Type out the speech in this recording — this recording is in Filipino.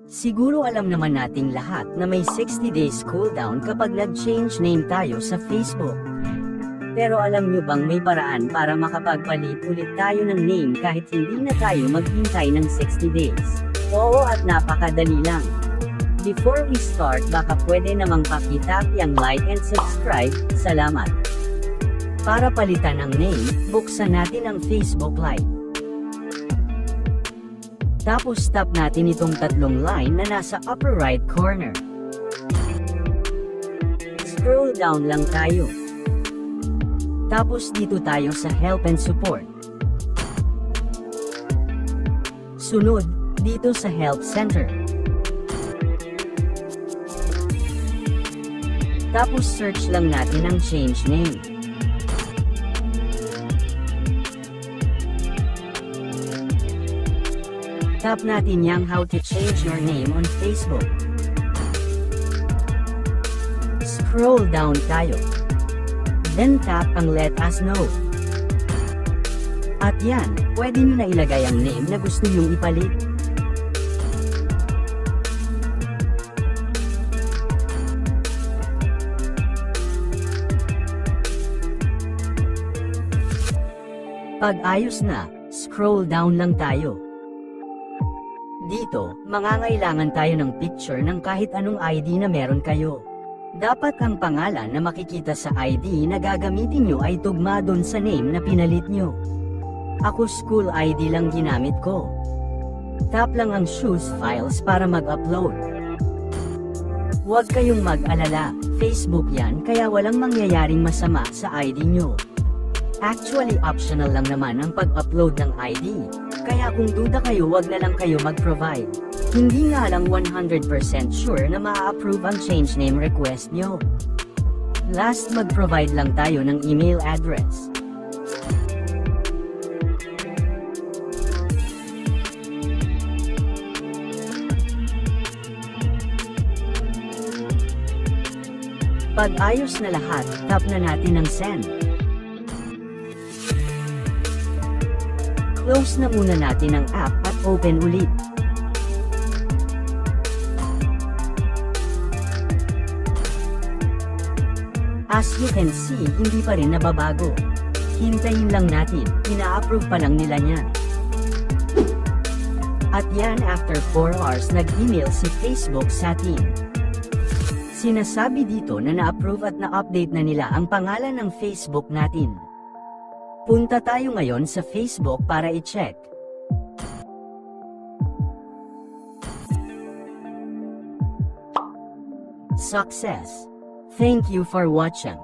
Siguro alam naman nating lahat na may 60 days cooldown kapag nag-change name tayo sa Facebook. Pero alam nyo bang may paraan para makapagpalit ulit tayo ng name kahit hindi na tayo maghintay ng 60 days? Oo, at napakadali lang. Before we start, baka pwede namang pakitap yang like and subscribe. Salamat. Para palitan ang name, buksan natin ang Facebook Lite. Tapos tap natin itong tatlong line na nasa upper right corner. Scroll down lang tayo. Tapos dito tayo sa Help and Support. Sunod, dito sa Help Center. Tapos search lang natin ang change name. Tap natin yang how to change your name on Facebook. Scroll down tayo. Then tap ang let us know. At yan, pwede nyo na ilagay ang name na gusto nyong ipalit. Pag ayos na, scroll down lang tayo. Dito, mangangailangan tayo ng picture ng kahit anong ID na meron kayo. Dapat ang pangalan na makikita sa ID na gagamitin nyo ay tugma doon sa name na pinalit nyo. Ako school ID lang ginamit ko. Tap lang ang choose files para mag-upload. Huwag kayong mag-alala, Facebook yan kaya walang mangyayaring masama sa ID nyo. Actually optional lang naman ang pag-upload ng ID. Kaya kung duda kayo wag na lang kayo mag-provide. Hindi nga lang 100% sure na ma-approve ang change name request nyo. Last mag-provide lang tayo ng email address. Pag ayos na lahat, tap na natin ang send. Close na muna natin ang app at open ulit. As you can see, hindi pa rin nababago. Hintayin lang natin, ina-approve pa lang nila niyan. At yan after 4 hours nag-email si Facebook sa atin. Sinasabi dito na na-approve at na-update na nila ang pangalan ng Facebook natin. Punta tayo ngayon sa Facebook para i-check. Success! Thank you for watching.